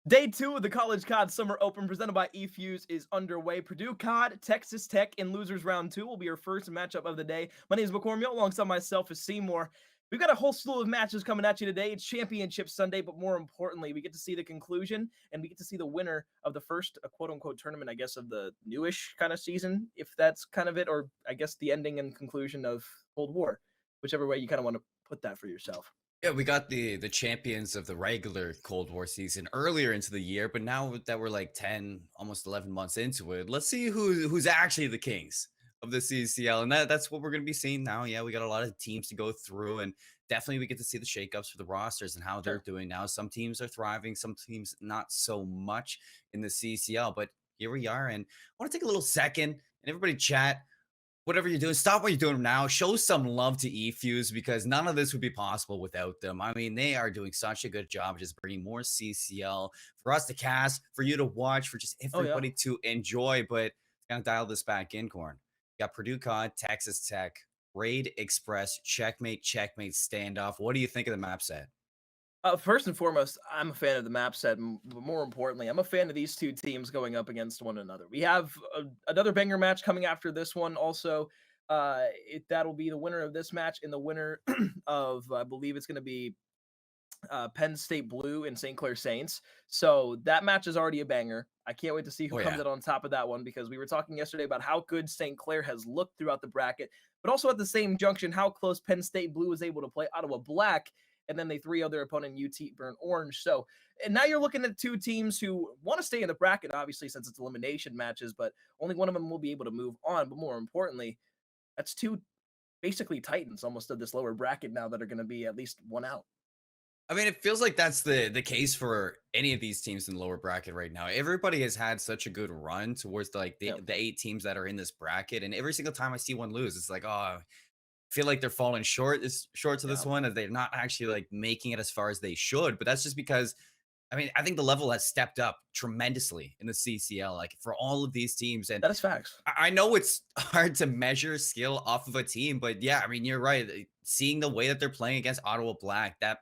Day two of the College COD Summer Open presented by eFuse is underway. Purdue COD, Texas Tech in losers round two will be our first matchup of the day. My name is McCormick, alongside myself is Seymour. We've got a whole slew of matches coming at you today. It's Championship Sunday, but more importantly, we get to see the conclusion and we get to see the winner of the first quote-unquote tournament, I guess, of the newish kind of season, if that's kind of it, or I guess the ending and conclusion of Cold War, whichever way you kind of want to put that for yourself. Yeah, we got the champions of the regular Cold War season earlier into the year, but now that we're like 10, almost 11 months into it, let's see who's actually the kings of the CCL. And that's what we're going to be seeing now. Yeah, we got a lot of teams to go through, and definitely we get to see the shakeups for the rosters and how they're Sure. doing now. Some teams are thriving, some teams not so much in the CCL, but here we are. And I want to take a little second and everybody chat whatever you're doing, stop what you're doing now. Show some love to eFuse because none of this would be possible without them. I mean, they are doing such a good job just bringing more CCL for us to cast, for you to watch, for just Oh, yeah. everybody to enjoy. But kind of dial this back in, Corn. You got Purdue COD, Texas Tech, Raid Express, checkmate, checkmate standoff. What do you think of the map set? First and foremost, I'm a fan of the map set, but more importantly, I'm a fan of these two teams going up against one another. We have another banger match coming after this one. Also, that'll be the winner of this match and the winner of, I believe it's going to be Penn State Blue and St. Clair Saints. So that match is already a banger. I can't wait to see who Oh, comes yeah. out on top of that one because we were talking yesterday about how good St. Clair has looked throughout the bracket, but also at the same junction, how close Penn State Blue was able to play Ottawa Black, and then they 3-0 their opponent UT Burnt Orange. So, and now you're looking at two teams who want to stay in the bracket, obviously, since it's elimination matches, but only one of them will be able to move on. But more importantly, that's two basically titans almost of this lower bracket now that are going to be at least one out. I mean, it feels like that's the case for any of these teams in the lower bracket right now. Everybody has had such a good run towards like the, Yeah. the 8 teams that are in this bracket, and every single time I see one lose, it's like, oh, I feel like they're falling short to this Yeah. one, and they're not actually like making it as far as they should. But that's just because I mean, I think the level has stepped up tremendously in the CCL, like for all of these teams. And That is facts. I know it's hard to measure skill off of a team, but yeah, I mean, you're right. Seeing the way that they're playing against Ottawa Black, that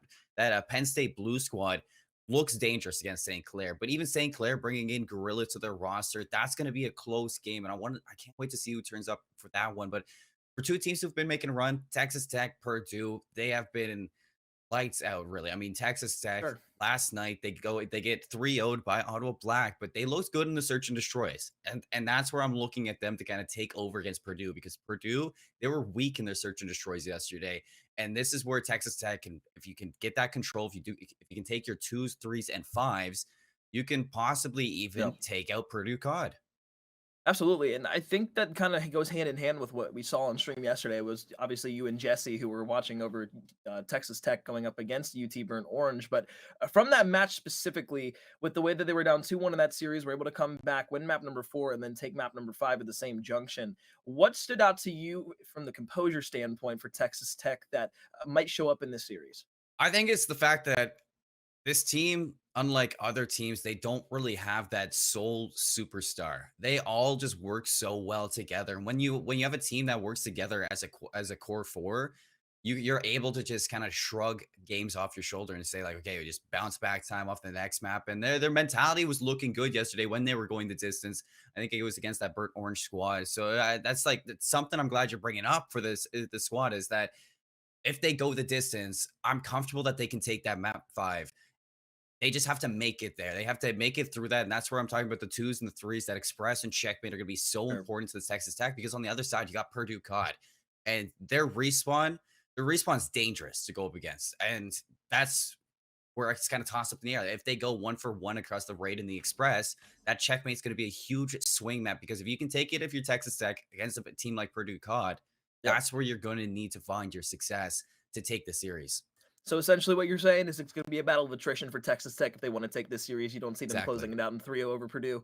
Penn State Blue squad looks dangerous against St. Clair. But even St. Clair bringing in Gorilla to their roster, that's going to be a close game, and I can't wait to see who turns up for that one. But for two teams who've been making a run, Texas Tech, Purdue, they have been lights out, really. I mean, Texas Tech Sure. last night they get 3-0'd by Ottawa Black, but they looked good in the search and destroys. And that's where I'm looking at them to kind of take over against Purdue because Purdue, they were weak in their search and destroys yesterday. And this is where Texas Tech can, if you can get that control, if you can take your 2s, 3s, and 5s, you can possibly Yeah. even take out Purdue COD. Absolutely, and I think that kind of goes hand in hand with what we saw on stream yesterday. Was obviously you and Jesse who were watching over Texas Tech going up against UT Burnt Orange, but from that match specifically, with the way that they were down 2-1 in that series, were able to come back, win map number 4, and then take map number 5 at the same junction. What stood out to you from the composure standpoint for Texas Tech that might show up in this series? I think it's the fact that this team, unlike other teams, they don't really have that sole superstar. They all just work so well together. And when you have a team that works together as a core four, you're able to just kind of shrug games off your shoulder and say like, okay, we just bounce back time off the next map. And their mentality was looking good yesterday when they were going the distance. I think it was against that Burnt Orange squad. So that's something I'm glad you're bringing up for the squad is that if they go the distance, I'm comfortable that they can take that map 5. They just have to make it there. They have to make it through that, and that's where I'm talking about the 2s and the 3s that express and checkmate are gonna be so Sure. important to the Texas Tech because on the other side, you got Purdue COD, and their respawn's dangerous to go up against, and that's where it's kinda tossed up in the air. If they go 1 for 1 across the raid and the express, that checkmate's gonna be a huge swing map because if you can take it if you're Texas Tech against a team like Purdue COD, Yep. that's where you're gonna need to find your success to take the series. So essentially, what you're saying is it's going to be a battle of attrition for Texas Tech if they want to take this series. You don't see them Exactly. closing it out in 3-0 over Purdue.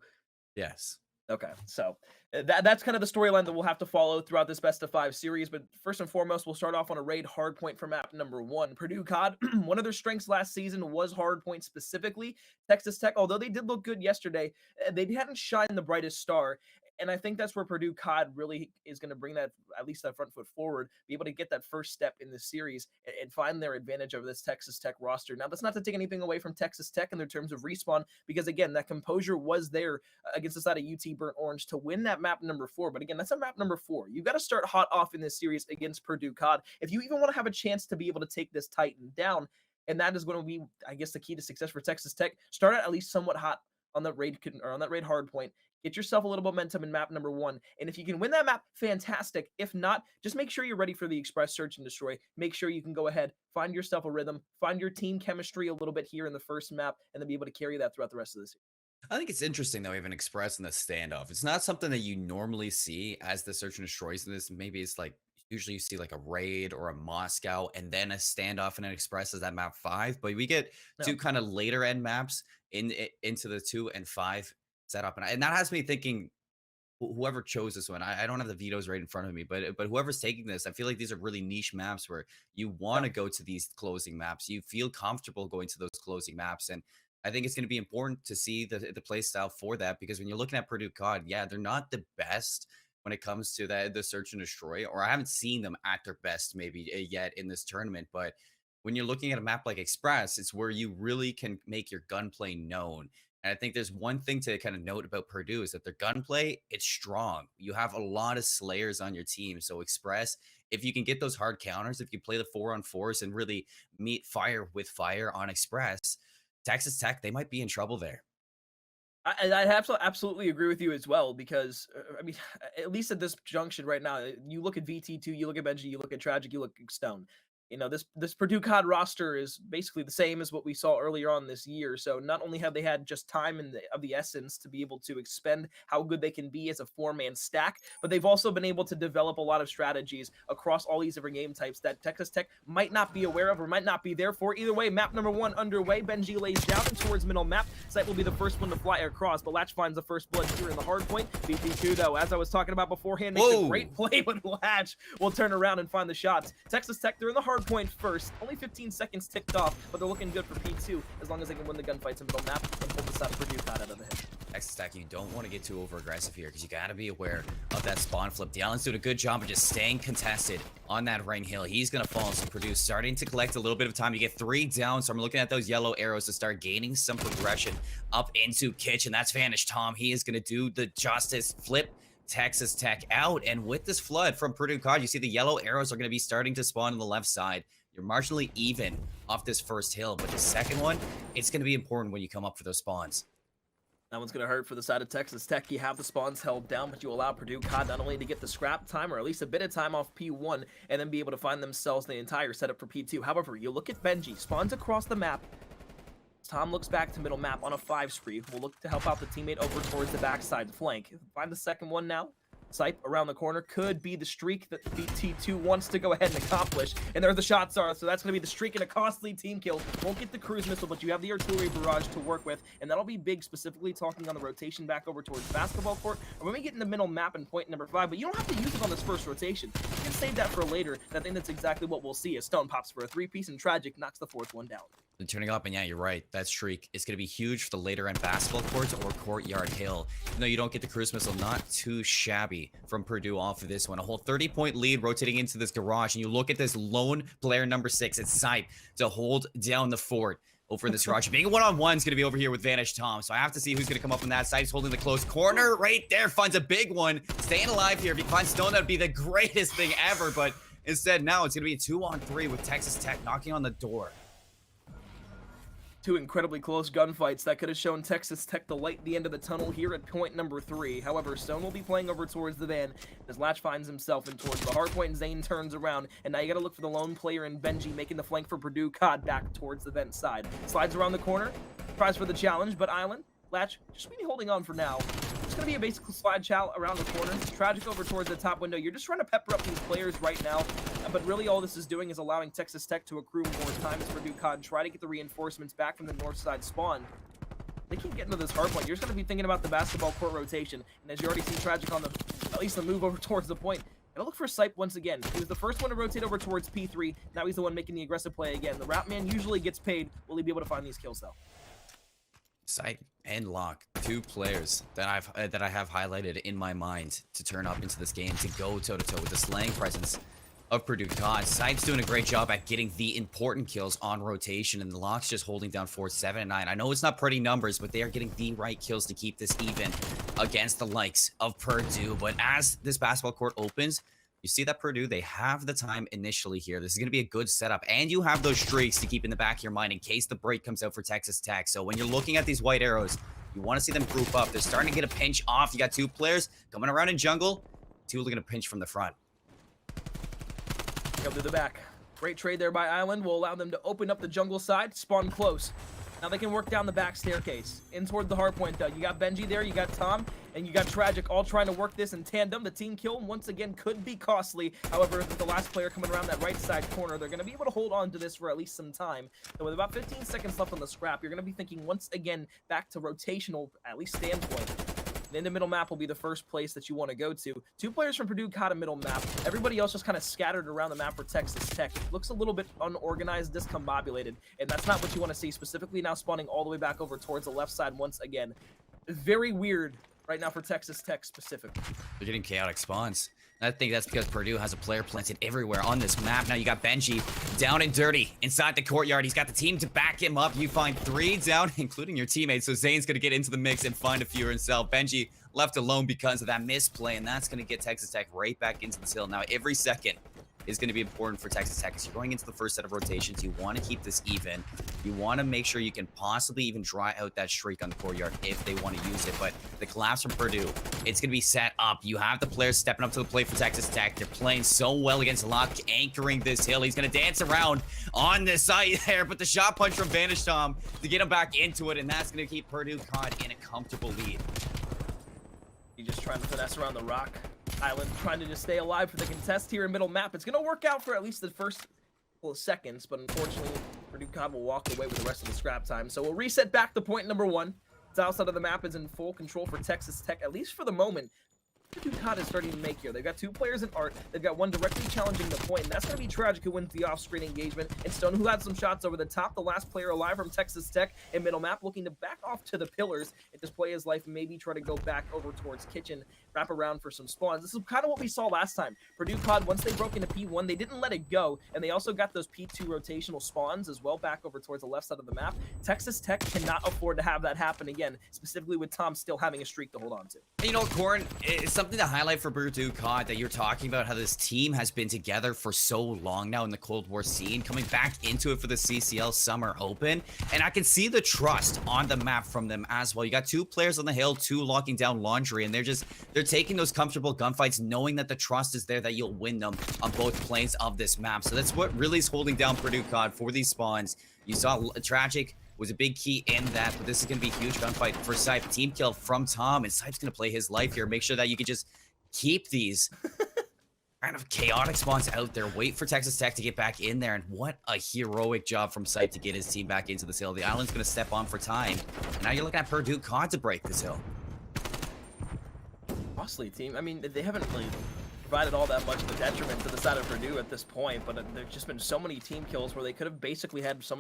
Yes. Okay, so that's kind of the storyline that we'll have to follow throughout this best of 5 series. But first and foremost, we'll start off on a raid hardpoint for map number 1. Purdue COD, one of their strengths last season was hardpoint specifically. Texas Tech, although they did look good yesterday, they hadn't shined the brightest star. And I think that's where Purdue COD really is going to bring that, at least that front foot forward, be able to get that first step in this series and find their advantage over this Texas Tech roster. Now, that's not to take anything away from Texas Tech in their terms of respawn, because again, that composure was there against the side of UT Burnt Orange to win that map number 4. But again, that's a map number 4. You got to start hot off in this series against Purdue COD if you even want to have a chance to be able to take this Titan down. And that is going to be, I guess, the key to success for Texas Tech. Start out at least somewhat hot on that raid hard point. Get yourself a little momentum in map number 1. And if you can win that map, fantastic. If not, just make sure you're ready for the Express Search and Destroy. Make sure you can go ahead, find yourself a rhythm, find your team chemistry a little bit here in the first map, and then be able to carry that throughout the rest of this year. I think it's interesting though, even Express in the standoff. It's not something that you normally see as the search and destroys in this. Maybe it's like usually you see like a raid or a Moscow and then a standoff and an Express as that map 5. But we get No. two kind of later end maps into the 2 and 5 setup, and that has me thinking. Whoever chose this one, I don't have the vetoes right in front of me, but whoever's taking this, I feel like these are really niche maps where you want to go to these closing maps. You feel comfortable going to those closing maps, and I think it's going to be important to see the play style for that, because when you're looking at Purdue COD, yeah, they're not the best when it comes to the search and destroy, or I haven't seen them at their best maybe yet in this tournament. But when you're looking at a map like Express, it's where you really can make your gunplay known. And I think there's one thing to kind of note about Purdue is that their gunplay, it's strong. You have a lot of slayers on your team. So Express, if you can get those hard counters, if you play the 4-on-4s and really meet fire with fire on Express, Texas Tech, they might be in trouble there. I absolutely agree with you as well, because I mean, at least at this junction right now, you look at VT2, you look at Benji, you look at Tragic, you look at Stone. You know, this Purdue COD roster is basically the same as what we saw earlier on this year. So not only have they had just time of the essence to be able to expend how good they can be as a 4-man stack, but they've also been able to develop a lot of strategies across all these different game types that Texas Tech might not be aware of or might not be there for. Either way, map number 1 underway. Benji lays down and towards middle map. Sight will be the first one to fly across, but Latch finds the first blood here in the hard point. BT2, though, as I was talking about beforehand, makes a great play, but Latch will turn around and find the shots. Texas Tech, they're in the hard point first. Only 15 seconds ticked off, but they're looking good for P2 as long as they can win the gunfights in middle map and pull this out of Purdue COD out of the hit. Texas Tech, you don't want to get too over aggressive here, because you got to be aware of that spawn flip. Allen's doing a good job of just staying contested on that ring hill. He's going to fall. So Purdue starting to collect a little bit of time. You get 3 down, so I'm looking at those yellow arrows to start gaining some progression up into Kitchen. That's Vanish Tom. He is going to do the justice flip Texas Tech out. And with this flood from Purdue COD, you see the yellow arrows are going to be starting to spawn on the left side. You're marginally even off this first hill, but the second one, it's going to be important when you come up for those spawns. That one's going to hurt for the side of Texas Tech. You have the spawns held down, but you allow Purdue COD not only to get the scrap time, or at least a bit of time off P1, and then be able to find themselves the entire setup for P2. However, you look at Benji, spawns across the map. Tom looks back to middle map on a 5 spree. Will look to help out the teammate over towards the backside flank. Find the second one now. Sipe around the corner could be the streak that BT2 wants to go ahead and accomplish. And there the shots are, so that's going to be the streak and a costly team kill. Won't get the cruise missile, but you have the artillery barrage to work with, and that'll be big, specifically talking on the rotation back over towards the basketball court. Or when we get in the middle map and point number 5, but you don't have to use it on this first rotation. You can save that for later, and I think that's exactly what we'll see as Stone pops for a 3-piece and Tragic knocks the 4th one down. And turning up, and yeah, you're right. That streak is going to be huge for the later end basketball courts or Courtyard Hill. Even though you don't get the cruise missile, not too shabby from Purdue off of this one. A whole 30-point lead rotating into this garage, and you look at this lone player number 6. It's Sipe to hold down the fort over in this garage. Being a one-on-one is going to be over here with Vanish Tom, so I have to see who's going to come up from that side. He's holding the close corner right there, finds a big one. Staying alive here. If he finds Stone, that would be the greatest thing ever, but instead now it's going to be a 2-on-3 with Texas Tech knocking on the door. 2 incredibly close gunfights that could have shown Texas Tech the light at the end of the tunnel here at point number 3. However, Stone will be playing over towards the van as Latch finds himself in towards the hard point, and Zane turns around, and now you got to look for the lone player in Benji making the flank for Purdue COD back towards the vent side. Slides around the corner, tries for the challenge, but Island, Latch, just be holding on for now. It's going to be a basic slide chow around the corner. Tragic over towards the top window. You're just trying to pepper up these players right now, but really all this is doing is allowing Texas Tech to accrue more time as Purdue COD try to get the reinforcements back from the north side spawn. They keep getting to this hard point. You're just going to be thinking about the basketball court rotation, and as you already see Tragic on the, at least the move over towards the point, gotta look for Sipe once again. He was the first one to rotate over towards P3. Now he's the one making the aggressive play again. The Rat Man usually gets paid. Will he be able to find these kills though? Sight and Lock, two players that I have highlighted in my mind to turn up into this game, to go toe-to-toe with the slaying presence of Purdue COD. Sight's doing a great job at getting the important kills on rotation, and the Lock's just holding down 4, 7, and 9. I know it's not pretty numbers, but they are getting the right kills to keep this even against the likes of Purdue. But as this basketball court opens, you see that Purdue, they have the time initially here. This is going to be a good setup, and you have those streaks to keep in the back of your mind in case the break comes out for Texas Tech. So when you're looking at these white arrows, you want to see them group up. They're starting to get a pinch off. You got two players coming around in jungle. Two are going to pinch from the front. Go through the back. Great trade there by Island. Will allow them to open up the jungle side, spawn close. Now they can work down the back staircase in toward the hard point, though. You got Benji there, you got Tom, and you got Tragic all trying to work this in tandem. The team kill, once again, could be costly. However, with the last player coming around that right side corner, they're going to be able to hold on to this for at least some time. So with about 15 seconds left on the scrap, you're going to be thinking once again back to rotational, at least standpoint. In the middle map will be the first place that you want to go to. Two players from Purdue caught a middle map. Everybody else just kind of scattered around the map for Texas Tech. Looks a little bit unorganized, discombobulated, and that's not what you want to see, specifically now spawning all the way back over towards the left side once again. Very weird right now for Texas Tech specifically. They're getting chaotic spawns. I think that's because Purdue has a player planted everywhere on this map. Now you got Benji down and dirty inside the courtyard. He's got the team to back him up. You find 3 down, including your teammates. So Zane's going to get into the mix and find a few himself. Benji left alone because of that misplay, and that's going to get Texas Tech right back into this hill. Now every second is going to be important for Texas Tech because you're going into the first set of rotations. You want to keep this even. You want to make sure you can possibly even dry out that streak on the courtyard if they want to use it. But the collapse from Purdue, it's going to be set up. You have the players stepping up to the plate for Texas Tech. They're playing so well against Lock, anchoring this hill. He's going to dance around on the side there, but the shot punch from Vanish Tom to get him back into it, and that's going to keep Purdue caught in a comfortable lead. He's just trying to finesse around the rock. Island trying to just stay alive for the contest here in middle map. It's going to work out for at least the first couple of seconds, but unfortunately, Purdue COD will walk away with the rest of the scrap time. So we'll reset back to point number 1. South side of the map is in full control for Texas Tech, at least for the moment. Purdue COD is starting to make here. They've got 2 players in Art. They've got one directly challenging the point, and that's going to be Tragic, who wins the off-screen engagement, and Stone, who had some shots over the top. The last player alive from Texas Tech in middle map, looking to back off to the pillars and just play his life, maybe try to go back over towards Kitchen, wrap around for some spawns. This is kind of what we saw last time. Purdue COD, once they broke into P1, they didn't let it go, and they also got those P2 rotational spawns as well back over towards the left side of the map. Texas Tech cannot afford to have that happen again, specifically with Tom still having a streak to hold on to. You know, Corn, it's something to highlight for Purdue COD that you're talking about how this team has been together for so long now in the Cold War scene, coming back into it for the CCL Summer Open, and I can see the trust on the map from them as well. You got 2 players on the hill, 2 locking down Laundry, and they're taking those comfortable gunfights, knowing that the trust is there that you'll win them on both planes of this map. So that's what really is holding down Purdue COD for these spawns. You saw Tragic was a big key in that, but this is going to be a huge gunfight for Sipe. Team kill from Tom, and Sipe's going to play his life here. Make sure that you can just keep these kind of chaotic spawns out there. Wait for Texas Tech to get back in there, and what a heroic job from Sipe to get his team back into this hill. The Island's going to step on for time, and now you're looking at Purdue COD to break this hill. Costly team. I mean, they haven't really provided all that much of a detriment to the side of Purdue at this point, but there's just been so many team kills where they could have basically had so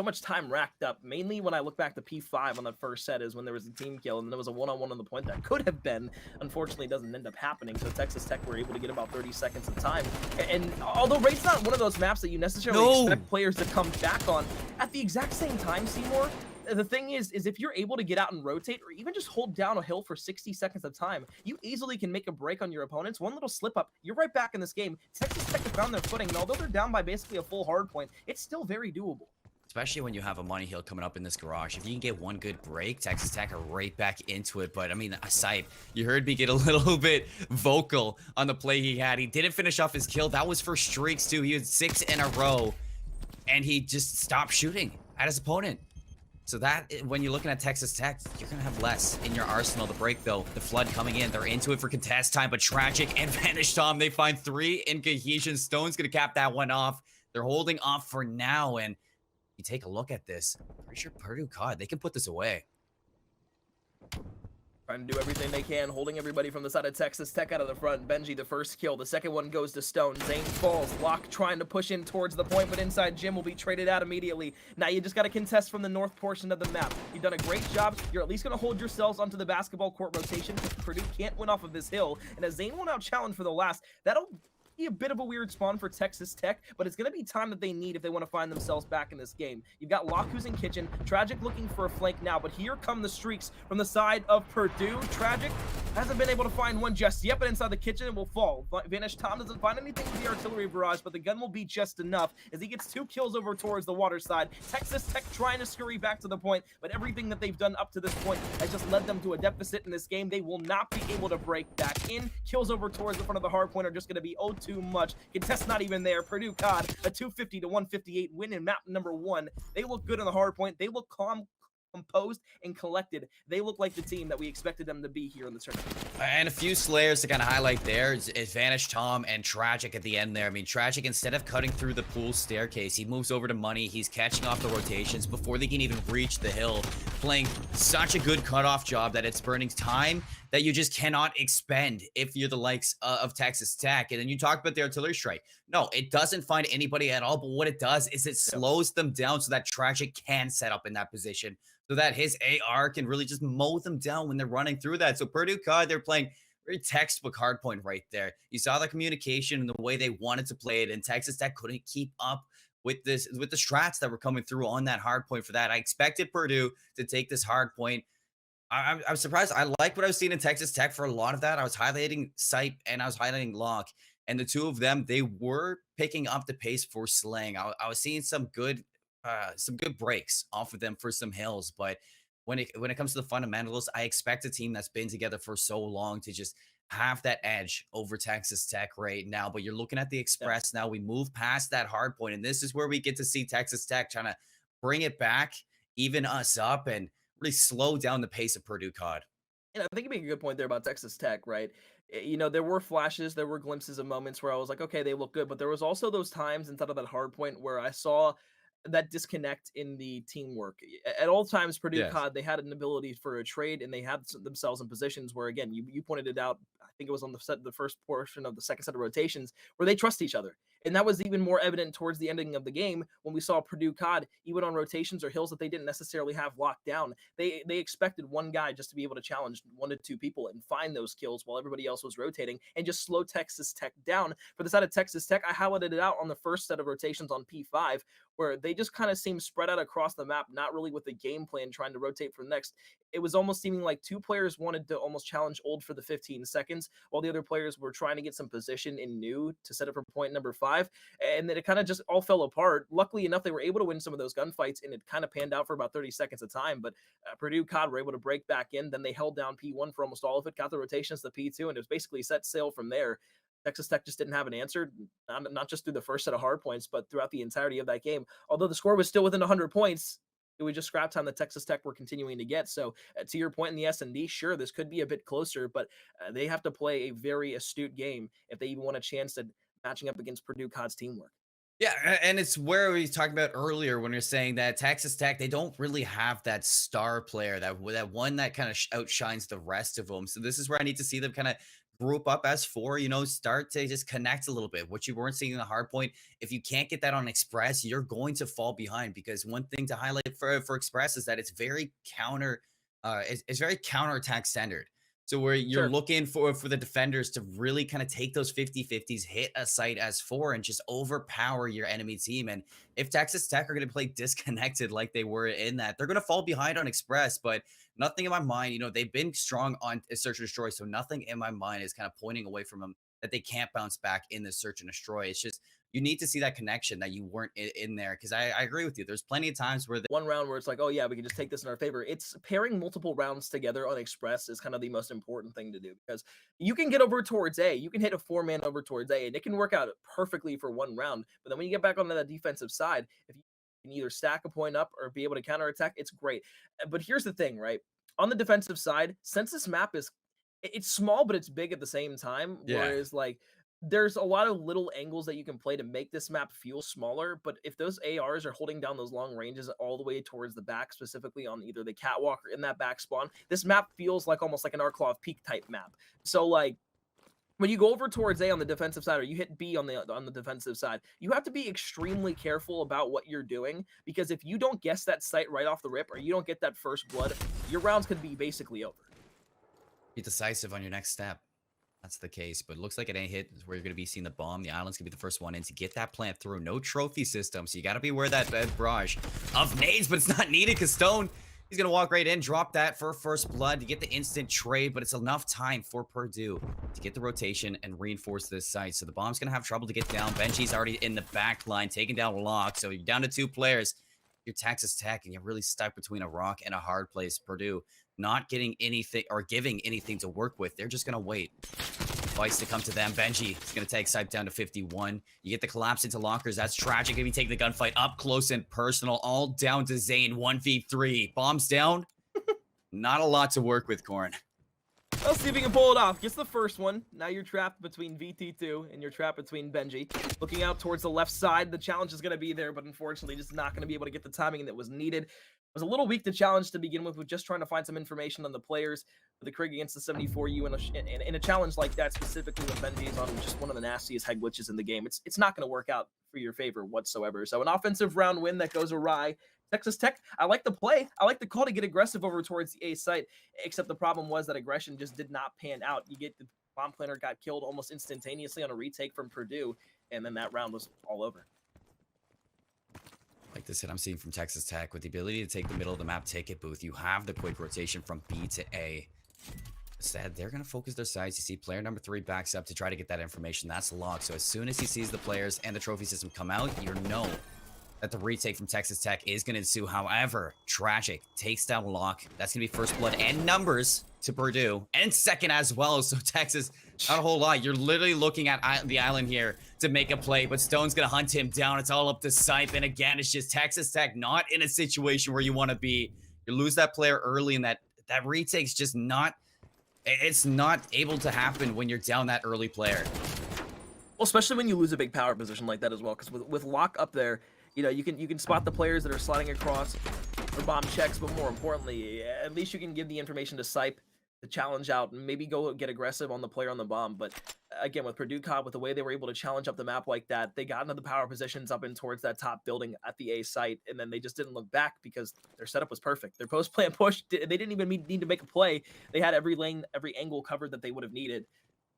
much time racked up. Mainly when I look back to P5 on that first set is when there was a team kill and there was a one-on-one on the point that could have been. Unfortunately, doesn't end up happening. So Texas Tech were able to get about 30 seconds of time. And although Raid's not one of those maps that you necessarily expect players to come back on, at the exact same time, Seymour, the thing is if you're able to get out and rotate or even just hold down a hill for 60 seconds of time, you easily can make a break on your opponents. One little slip up, you're right back in this game. Texas Tech have found their footing, and although they're down by basically a full hard point, it's still very doable. Especially when you have a money hill coming up in this garage. If you can get one good break, Texas Tech are right back into it. But I mean, aside, you heard me get a little bit vocal on the play he had. He didn't finish off his kill. That was for streaks too. He had 6 in a row, and he just stopped shooting at his opponent. So that, when you're looking at Texas Tech, you're going to have less in your arsenal to break, though. The Flood coming in. They're into it for contest time, but Tragic and Vanish Tom, they find 3 in Cohesion. Stone's going to cap that one off. They're holding off for now, and you take a look at this. Pretty sure Purdue COD, they can put this away. Trying to do everything they can, holding everybody from the side of Texas Tech out of the front. Benji, the first kill. The second one goes to Stone. Zane falls. Locke trying to push in towards the point, but inside Jim will be traded out immediately. Now you just got to contest from the north portion of the map. You've done a great job. You're at least going to hold yourselves onto the basketball court rotation because Purdue can't win off of this hill. And as Zane will now challenge for the last, that'll be a bit of a weird spawn for Texas Tech, but it's going to be time that they need if they want to find themselves back in this game. You've got Locke who's in kitchen, Tragic looking for a flank now, but here come the streaks from the side of Purdue. Tragic hasn't been able to find one just yet, but inside the kitchen it will fall. Vanish Tom doesn't find anything with the artillery barrage, but the gun will be just enough as he gets 2 kills over towards the water side. Texas Tech trying to scurry back to the point, but everything that they've done up to this point has just led them to a deficit in this game. They will not be able to break back in. Kills over towards the front of the hard point are just going to be oh too much. Contest not even there. Purdue COD a 250 to 158 win in map number 1. They look good on the hard point. They look composed and collected. They look like the team that we expected them to be here in the tournament. And a few slayers to kind of highlight there is Vanish Tom and Tragic at the end there. I mean, Tragic, instead of cutting through the pool staircase, he moves over to Money. He's catching off the rotations before they can even reach the hill, playing such a good cutoff job that it's burning time that you just cannot expend if you're the likes of Texas Tech. And then you talk about the artillery strike. No, it doesn't find anybody at all, but what it does is it slows them down so that Tragic can set up in that position, so that his AR can really just mow them down when they're running through that. So Purdue COD, they're playing very textbook hardpoint right there. You saw the communication and the way they wanted to play it, and Texas Tech couldn't keep up with the strats that were coming through on that hardpoint for that. I expected Purdue to take this hardpoint. I'm surprised. I like what I was seeing in Texas Tech for a lot of that. I was highlighting Sipe and I was highlighting Locke, and the two of them, they were picking up the pace for slaying. I was seeing some good breaks off of them for some hills, but when it comes to the fundamentals, I expect a team that's been together for so long to just have that edge over Texas Tech right now. But you're looking at the Express now. We move past that hard point, and this is where we get to see Texas Tech trying to bring it back, even us up, and really slow down the pace of Purdue COD. I think you make a good point there about Texas Tech, right? There were flashes, there were glimpses of moments where I was like, okay, they look good, but there was also those times inside of that hard point where I saw that disconnect in the teamwork. At all times, Purdue Yes. COD, they had an ability for a trade, and they had themselves in positions where, again, you pointed it out. I think it was on the first portion of the second set of rotations where they trust each other, and that was even more evident towards the ending of the game when we saw Purdue COD, even on rotations or hills that they didn't necessarily have locked down. They expected one guy just to be able to challenge 1 to 2 people and find those kills while everybody else was rotating and just slow Texas Tech down. For the side of Texas Tech, I highlighted it out on the first set of rotations on P5 where they just kind of seemed spread out across the map, not really with a game plan trying to rotate from next. It was almost seeming like 2 players wanted to almost challenge old for the 15 seconds, while the other players were trying to get some position in new to set up for point number 5. And then it kind of just all fell apart. Luckily enough, they were able to win some of those gunfights, and it kind of panned out for about 30 seconds of time. But Purdue COD were able to break back in. Then they held down P1 for almost all of it, got the rotations to P2, and it was basically set sail from there. Texas Tech just didn't have an answer, not just through the first set of hard points, but throughout the entirety of that game. Although the score was still within 100 points, it was just scrap time that Texas Tech were continuing to get. So, to your point in the S&D, sure, this could be a bit closer, but they have to play a very astute game if they even want a chance at matching up against Purdue COD's teamwork. Yeah, and it's where we talked about earlier when you're saying that Texas Tech, they don't really have that star player, that one that kind of outshines the rest of them. So this is where I need to see them kind of group up as 4, start to just connect a little bit. What you weren't seeing in the hard point, if you can't get that on Express, you're going to fall behind, because one thing to highlight for Express is that it's very it's very counterattack centered. So where you're Sure. looking for the defenders to really kind of take those 50-50s, hit a site as 4, and just overpower your enemy team. And if Texas Tech are going to play disconnected like they were in that, they're going to fall behind on Express. But nothing in my mind, they've been strong on Search and Destroy, so nothing in my mind is kind of pointing away from them that they can't bounce back in the Search and Destroy. It's just you need to see that connection that you weren't in there, because I agree with you. There's plenty of times where One round where it's like, oh yeah, we can just take this in our favor. It's pairing multiple rounds together on Express is kind of the most important thing to do, because you can get over towards A, you can hit a 4-man over towards A, and it can work out perfectly for one round. But then when you get back onto that defensive side, if you can either stack a point up or be able to counterattack, it's great. But here's the thing, right? On the defensive side, since this map is it's small but it's big at the same time, yeah. whereas like there's a lot of little angles that you can play to make this map feel smaller, but if those ARs are holding down those long ranges all the way towards the back, specifically on either the catwalk or in that back spawn, this map feels like almost like an Arklov Peak type map. So like when you go over towards A on the defensive side or you hit B on the defensive side, you have to be extremely careful about what you're doing, because if you don't guess that site right off the rip or you don't get that first blood, your rounds could be basically over. Be decisive on your next step. That's the case, but it looks like it ain't hit where you're going to be seeing the bomb. The island's going to be the first one in to get that plant through. No trophy system, so you got to be aware of that barrage of nades, but it's not needed because Stone, he's going to walk right in, drop that for first blood to get the instant trade, but it's enough time for Purdue to get the rotation and reinforce this site. So the bomb's going to have trouble to get down. Benji's already in the back line, taking down Locke, so you're down to 2 players. You're Texas Tech, and you're really stuck between a rock and a hard place. Purdue not getting anything or giving anything to work with. They're just going to wait. Fights to come to them. Benji is going to take Sipe down to 51. You get the collapse into lockers. That's tragic. If you take the gunfight up close and personal, all down to Zane. 1v3. Bombs down. Not a lot to work with, Corn. Let's see if we can pull it off. Gets the first one. Now you're trapped between VT2 and you're trapped between Benji. Looking out towards the left side, the challenge is going to be there, but unfortunately just not going to be able to get the timing that was needed. Was a little weak to challenge to begin with just trying to find some information on the players for the Krieg against the 74U in a challenge like that, specifically when Benji is on just one of the nastiest head glitches in the game. It's not going to work out for your favor whatsoever. So an offensive round win that goes awry. Texas Tech, I like the play. I like the call to get aggressive over towards the A site, except the problem was that aggression just did not pan out. You get the bomb planner got killed almost instantaneously on a retake from Purdue, and then that round was all over. Like this hit I'm seeing from Texas Tech with the ability to take the middle of the map ticket booth. You have the quick rotation from B to A. Instead, they're going to focus their sights. You see player number 3 backs up to try to get that information. That's locked. So as soon as he sees the players and the trophy system come out, you know that the retake from Texas Tech is going to ensue. However, tragic takes down Locke. That's going to be first blood and numbers to Purdue, and second as well. So Texas, not a whole lot. You're literally looking at the island here to make a play, but Stone's going to hunt him down. It's all up to Sipe, and again, it's just Texas Tech not in a situation where you want to be. You lose that player early, and that retake's just not, it's not able to happen when you're down that early player. Well, especially when you lose a big power position like that as well, because with Locke up there, you know, you can spot the players that are sliding across for bomb checks, but more importantly, at least you can give the information to Sipe to challenge out and maybe go get aggressive on the player on the bomb. But again, with Purdue COD, with the way they were able to challenge up the map like that, they got into the power positions up and towards that top building at the A site, and then they just didn't look back because their setup was perfect. Their post-plant push, they didn't even need to make a play. They had every lane, every angle covered that they would have needed.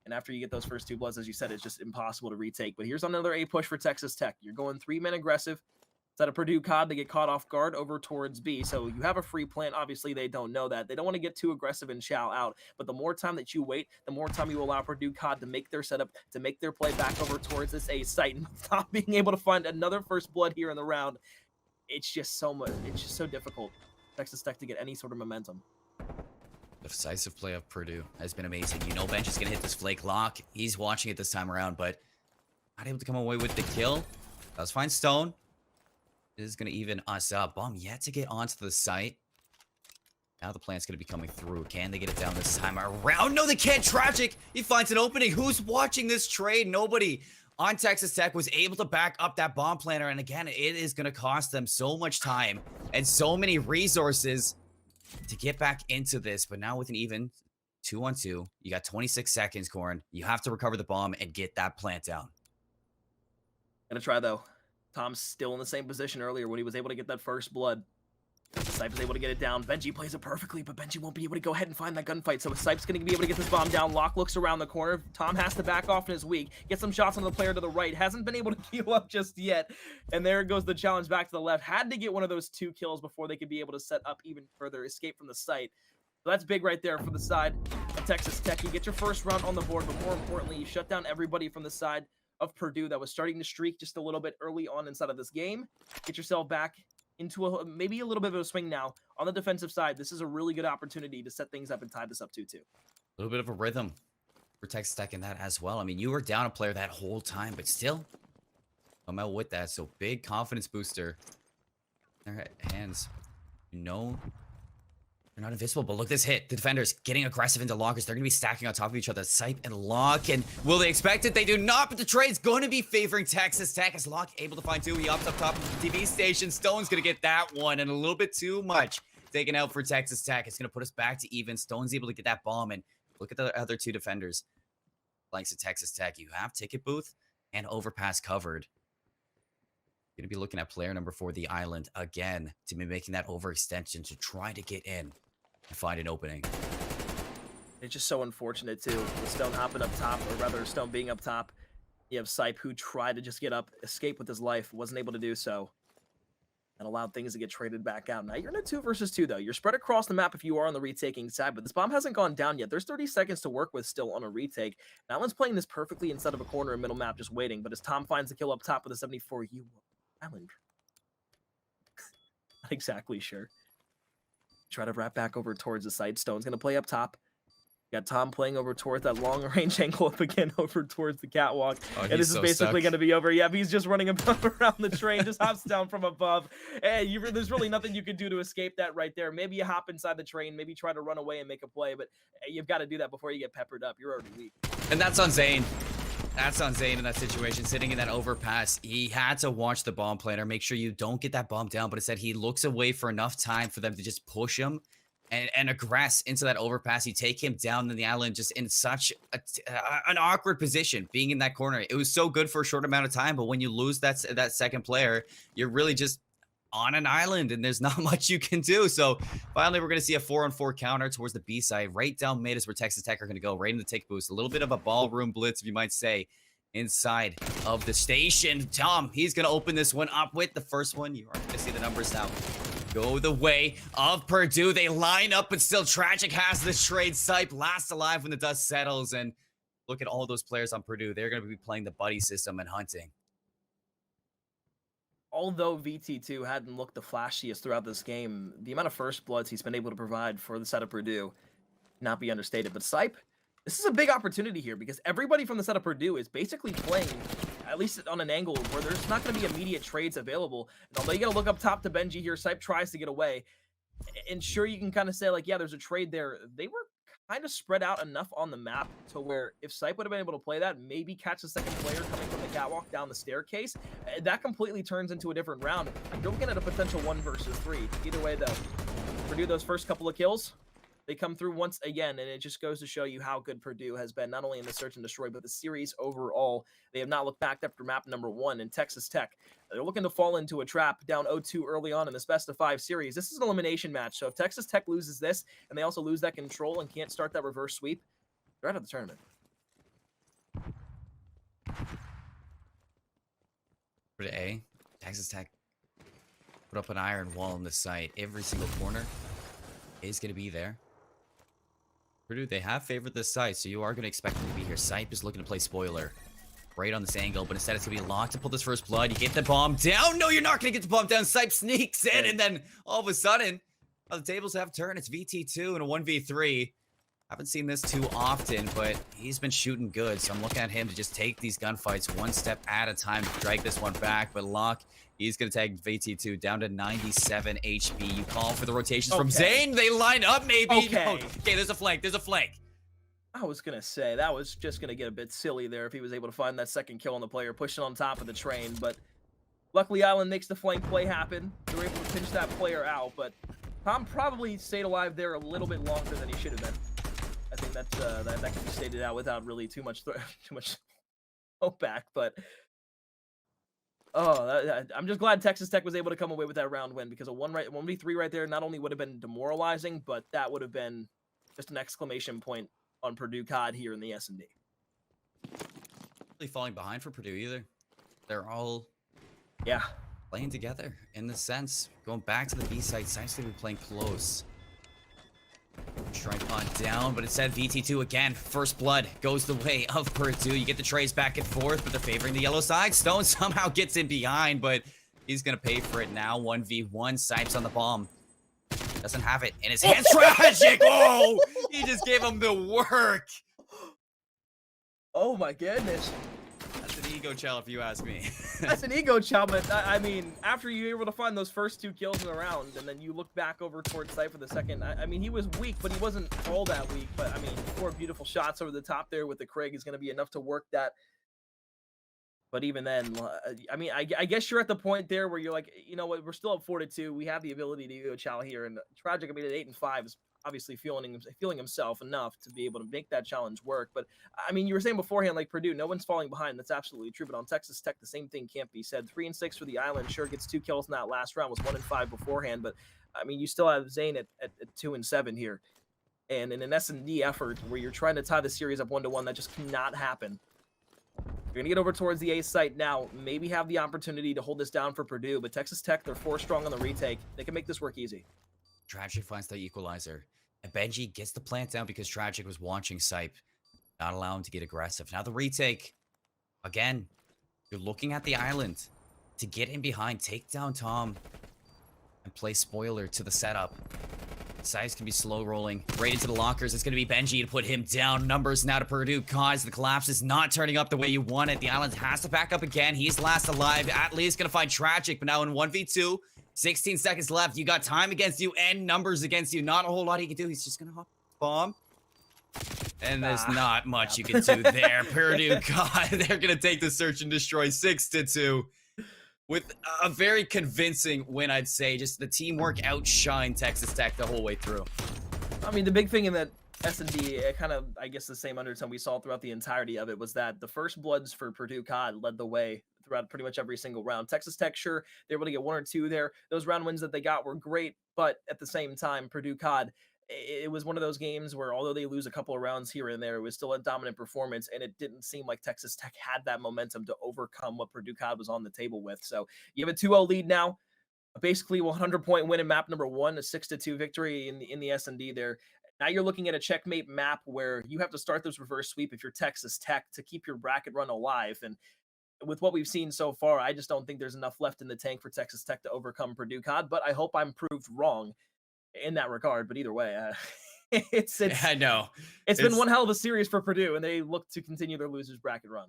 And after you get those first 2 bloods, as you said, it's just impossible to retake. But here's another A push for Texas Tech. You're going 3-man aggressive. Instead of Purdue COD, they get caught off guard over towards B. So you have a free plant. Obviously, they don't know that. They don't want to get too aggressive and chow out. But the more time that you wait, the more time you allow Purdue COD to make their setup, to make their play back over towards this A site and stop being able to find another first blood here in the round. It's just so much. It's just so difficult for Texas Tech to get any sort of momentum. The decisive play of Purdue has been amazing. You know Bench is going to hit this flake lock. He's watching it this time around, but not able to come away with the kill. Let's find Stone. This is going to even us up. Bomb yet to get onto the site. Now the plant's going to be coming through. Can they get it down this time around? No, they can't. Tragic. He finds an opening. Who's watching this trade? Nobody on Texas Tech was able to back up that bomb planner. And again, it is going to cost them so much time and so many resources to get back into this. But now with an even 2-on-2, you got 26 seconds, Corn. You have to recover the bomb and get that plant down. Gonna try, though. Tom's still in the same position earlier when he was able to get that first blood. Sipe is able to get it down. Benji plays it perfectly, but Benji won't be able to go ahead and find that gunfight. So Sipe's going to be able to get this bomb down. Locke looks around the corner. Tom has to back off and is weak. Get some shots on the player to the right. Hasn't been able to heal up just yet. And there goes the challenge back to the left. Had to get one of those 2 kills before they could be able to set up even further, escape from the site. So that's big right there for the side of Texas Tech. You get your first round on the board, but more importantly, you shut down everybody from the side of Purdue that was starting to streak just a little bit early on inside of this game. Get yourself back into maybe a little bit of a swing now on the defensive side. This is a really good opportunity to set things up and tie this up 2-2. A little bit of a rhythm for Texas Tech in that as well. I mean, you were down a player that whole time, but still come out with that. So big confidence booster in their hands. You know They're not invisible, but look at this hit. The defenders getting aggressive into lockers. They're going to be stacking on top of each other. Sipe and Locke. And will they expect it? They do not, but the trade's going to be favoring Texas Tech as Locke able to find two. He opts up top of the TV station. Stone's going to get that one and a little bit too much taken out for Texas Tech. It's going to put us back to even. Stone's able to get that bomb. And look at the other two defenders. Flanks of Texas Tech. You have Ticket Booth and Overpass covered. Going to be looking at player number 4, the Island, again, to be making that overextension to try to get in and find an opening. It's just so unfortunate, too, with Stone hopping up top, or rather Stone being up top. You have Sipe, who tried to just get up, escape with his life, wasn't able to do so, and allowed things to get traded back out. Now, you're in a 2 versus 2, though. You're spread across the map if you are on the retaking side, but this bomb hasn't gone down yet. There's 30 seconds to work with still on a retake. And Island's playing this perfectly inside of a corner in middle map, just waiting, but as Tom finds the kill up top with a 74, you... Island. Not exactly sure. Try to wrap back over towards the side. Stone's going to play up top. Got Tom playing over towards that long range angle up again over towards the catwalk. And this is basically going to be over. Yeah, he's just running above around the train, just hops down from above. Hey, there's really nothing you can do to escape that right there. Maybe you hop inside the train, maybe try to run away and make a play, but you've got to do that before you get peppered up. You're already weak. And that's on Zane. That's on Zane in that situation, sitting in that overpass. He had to watch the bomb planner, make sure you don't get that bomb down, but instead he looks away for enough time for them to just push him and aggress into that overpass. You take him down, then the Island just in such an awkward position, being in that corner. It was so good for a short amount of time, but when you lose that second player, you're really just on an island and there's not much you can do. So finally, we're going to see a 4-on-4 counter towards the B side. Right down mid is where Texas Tech are going to go, right in the tick boost. A little bit of a ballroom blitz, if you might say, inside of the station. Tom, he's going to open this one up with the first one. You are going to see the numbers now go the way of Purdue. They line up, but still Tragic has the trade. Sipe last alive when the dust settles. And look at all those players on Purdue. They're going to be playing the buddy system and hunting. Although VT2 hadn't looked the flashiest throughout this game, the amount of first bloods he's been able to provide for the side of Purdue cannot be understated. But Sipe, this is a big opportunity here because everybody from the side of Purdue is basically playing, at least on an angle where there's not going to be immediate trades available. And although you got to look up top to Benji here, Sipe tries to get away. And sure, you can kind of say, like, yeah, there's a trade there. They were kind of spread out enough on the map to where if Sipe would have been able to play that, maybe catch the second player coming from the catwalk down the staircase, that completely turns into a different round. You're looking at a potential 1 versus 3. Either way, though, Purdue, those first couple of kills, they come through once again, and it just goes to show you how good Purdue has been, not only in the search and destroy, but the series overall. They have not looked back after map number 1 in Texas Tech. They're looking to fall into a trap down 0-2 early on in this best-of-5 series. This is an elimination match, so if Texas Tech loses this, and they also lose that control and can't start that reverse sweep, they're out of the tournament. For the A, Texas Tech put up an iron wall in the site. Every single corner is going to be there. Purdue, they have favored this site, so you are going to expect them to be here. Sipe is looking to play spoiler right on this angle, but instead it's going to be Locked to pull this first blood. You get the bomb down. No, you're not going to get the bomb down. Sipe sneaks in, and then all of a sudden, the tables have turned. It's VT2 and a 1v3. Haven't seen this too often, but he's been shooting good, so I'm looking at him to just take these gunfights one step at a time to drag this one back. But Locke, he's going to tag VT2 down to 97 HP. You call for the rotations from Zane. They line up, maybe. Okay. No. Okay, there's a flank. There's a flank. I was going to say, that was just going to get a bit silly there if he was able to find that second kill on the player, pushing on top of the train. But luckily, Island makes the flank play happen. They were able to pinch that player out, but Tom probably stayed alive there a little bit longer than he should have been. I think that can be stated out without really too much hope back. But I'm just glad Texas Tech was able to come away with that round win, because a 1v3 right there not only would have been demoralizing, but that would have been just an exclamation point on Purdue COD here in the S&D. Really falling behind for Purdue either. They're all playing together in the sense. Going back to the B side, Sipe's going to be playing close. Strike on down, but instead VT2 again. First blood goes the way of Purdue. You get the trays back and forth, but they're favoring the yellow side. Stone somehow gets in behind, but he's going to pay for it now. 1v1. Sipes on the bomb. Doesn't have it in his hands. Tragic! Oh! He just gave him the work. Oh my goodness. That's an ego chow if you ask me. That's an ego chow, but I mean, after you were able to find those first 2 kills in the round, and then you look back over towards site for the second, I mean, he was weak, but he wasn't all that weak. But I mean, 4 beautiful shots over the top there with the Craig is going to be enough to work that. But even then, I mean, I guess you're at the point there where you're like, you know what, we're still up 4-2. We have the ability to ego chow here, and Tragic, I mean, at 8-5 is obviously feeling himself enough to be able to make that challenge work. But I mean, you were saying beforehand, like Purdue, no one's falling behind. That's absolutely true. But on Texas Tech, the same thing can't be said. 3-6 for the Island. Sure, gets 2 kills in that last round. Was 1-5 beforehand. But I mean, you still have Zane at 2-7 here. And in an S&D effort where you're trying to tie the series up 1-1, that just cannot happen. You're going to get over towards the A site now. Maybe have the opportunity to hold this down for Purdue. But Texas Tech, they're 4 strong on the retake. They can make this work easy. Tragic finds the equalizer. And Benji gets the plant down because Tragic was watching Sipe. Not allow him to get aggressive. Now the retake. Again, you're looking at the Island to get in behind, take down Tom, and play spoiler to the setup. Size can be slow rolling right into the lockers. It's going to be Benji to put him down. Numbers now to Purdue. Cause the collapse is not turning up the way you want it. The Island has to back up again. He's last alive. At least going to find Tragic, but now in 1v2. 16 seconds left. You got time against you and numbers against you. Not a whole lot he can do. He's just going to hop bomb. And there's not much you can do there. Purdue, God, they're going to take the search and destroy 6-2 with a very convincing win, I'd say. Just the teamwork outshined Texas Tech the whole way through. I mean, the big thing in that S&D, kind of, I guess, the same undertone we saw throughout the entirety of it was that the first bloods for Purdue COD led the way throughout pretty much every single round. Texas Tech, sure, they were able to get 1 or 2 there. Those round wins that they got were great, but at the same time, Purdue COD, it was one of those games where although they lose a couple of rounds here and there, it was still a dominant performance, and it didn't seem like Texas Tech had that momentum to overcome what Purdue COD was on the table with. So you have a 2-0 lead now, basically 100-point win in map number 1, a 6-2 victory in the S&D there. Now you're looking at a checkmate map where you have to start this reverse sweep if you're Texas Tech to keep your bracket run alive. And with what we've seen so far, I just don't think there's enough left in the tank for Texas Tech to overcome Purdue COD, but I hope I'm proved wrong in that regard. But either way, it's I know. It's been one hell of a series for Purdue, and they look to continue their losers bracket run.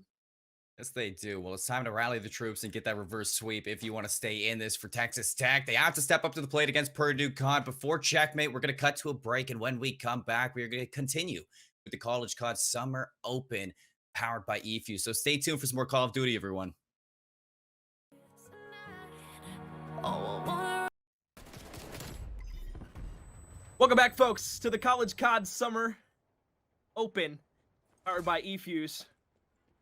Yes, they do. Well, it's time to rally the troops and get that reverse sweep if you want to stay in this for Texas Tech. They have to step up to the plate against Purdue COD. Before checkmate, we're going to cut to a break, and when we come back, we're going to continue with the College COD Summer Open powered by eFuse. So stay tuned for some more Call of Duty, everyone. Welcome back, folks, to the College COD Summer Open powered by eFuse.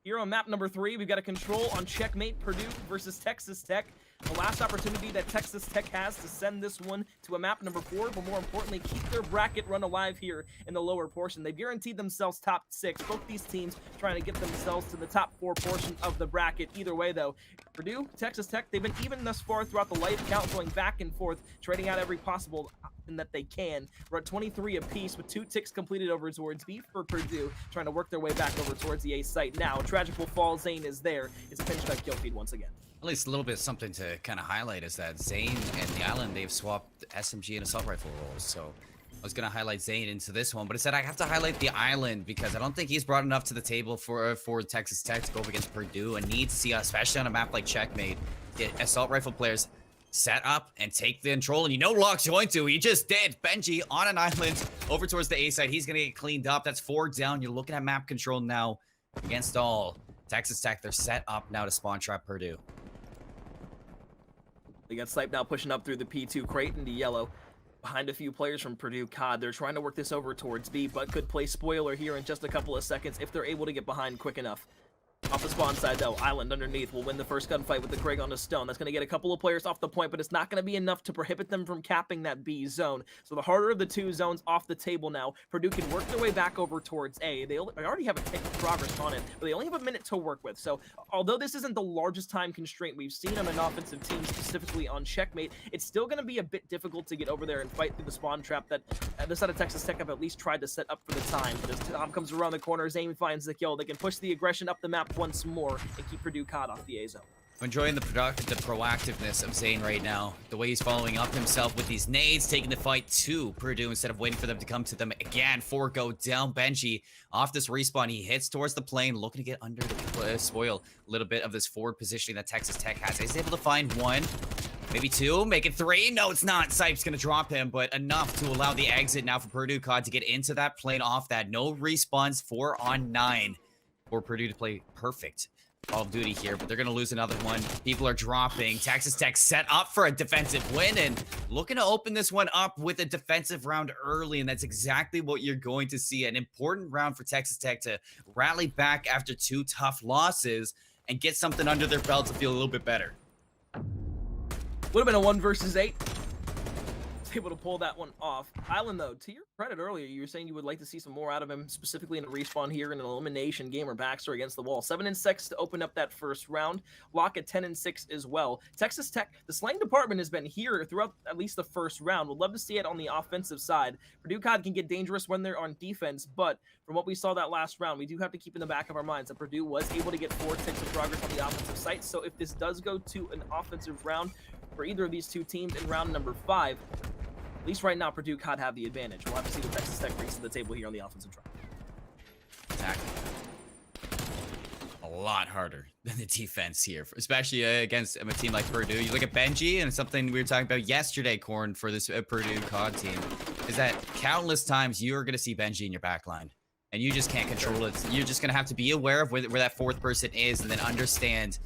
Here on map number 3, we've got a control on checkmate Purdue versus Texas Tech. The last opportunity that Texas Tech has to send this one to a map number 4, but more importantly, keep their bracket run alive here in the lower portion. They've guaranteed themselves top 6. Both these teams trying to get themselves to the top 4 portion of the bracket. Either way, though, Purdue, Texas Tech, they've been even thus far throughout the life count, going back and forth, trading out every possible option that they can. We're at 23 apiece with 2 ticks completed over towards B for Purdue, trying to work their way back over towards the A site. Now, Tragic will fall. Zane is there. It's a pinch strike kill feed once again. At least a little bit something to kind of highlight is that Zane and the Island, they've swapped SMG and assault rifle roles. So I was going to highlight Zane into this one, but instead I have to highlight the Island because I don't think he's brought enough to the table for Texas Tech to go up against Purdue. And need to see, especially on a map like checkmate, get assault rifle players set up and take the control. And you know Locke's going to. He just did. Benji on an Island over towards the A side. He's going to get cleaned up. That's 4 down. You're looking at map control now against all. Texas Tech, they're set up now to spawn trap Purdue. They got Snipe now pushing up through the P2 crate into yellow. Behind a few players from Purdue COD. They're trying to work this over towards B, but could play spoiler here in just a couple of seconds if they're able to get behind quick enough. Off the spawn side, though, Island underneath will win the first gunfight with the Craig on the stone. That's going to get a couple of players off the point, but it's not going to be enough to prohibit them from capping that B zone. So the harder of the 2 zones off the table now. Purdue can work their way back over towards A. They already have a tick of progress on it, but they only have a minute to work with. So although this isn't the largest time constraint we've seen on an offensive team, specifically on checkmate, it's still going to be a bit difficult to get over there and fight through the spawn trap that the side of Texas Tech have at least tried to set up for the time. But as Tom comes around the corner, Zane finds the kill. They can push the aggression up the map once more and keep Purdue COD off the A zone. I'm enjoying the proactiveness of Zane right now. The way he's following up himself with these nades, taking the fight to Purdue instead of waiting for them to come to them again. 4 go down. Benji off this respawn. He hits towards the plane, looking to get under the spoil a little bit of this forward positioning that Texas Tech has. He's able to find 1, maybe 2, make it 3. No, it's not. Sipe's going to drop him, but enough to allow the exit now for Purdue COD to get into that plane off that. No respawns, 4 on 9 for Purdue to play perfect Call of Duty here, but they're going to lose another one. People are dropping. Texas Tech set up for a defensive win and looking to open this one up with a defensive round early, and that's exactly what you're going to see. An important round for Texas Tech to rally back after 2 tough losses and get something under their belt to feel a little bit better. Would have been a 1 versus 8. Able to pull that one off. Island, though, to your credit earlier, you were saying you would like to see some more out of him, specifically in a respawn here in an elimination game or backstory against the wall. 7 and 6 to open up that first round. Lock at 10 and 6 as well. Texas Tech, the slang department has been here throughout at least the first round. Would love to see it on the offensive side. Purdue COD can get dangerous when they're on defense, but from what we saw that last round, we do have to keep in the back of our minds that Purdue was able to get 4 ticks of progress on the offensive site. So if this does go to an offensive round for either of these two teams in round number 5, at least right now, Purdue COD have the advantage. We'll have to see what Texas Tech brings to the table here on the offensive drive. Attack. A lot harder than the defense here, especially against a team like Purdue. You look at Benji, and something we were talking about yesterday, Corn, for this Purdue COD team, is that countless times you're going to see Benji in your back line, and you just can't control it. You're just going to have to be aware of where that 4th person is, and then understand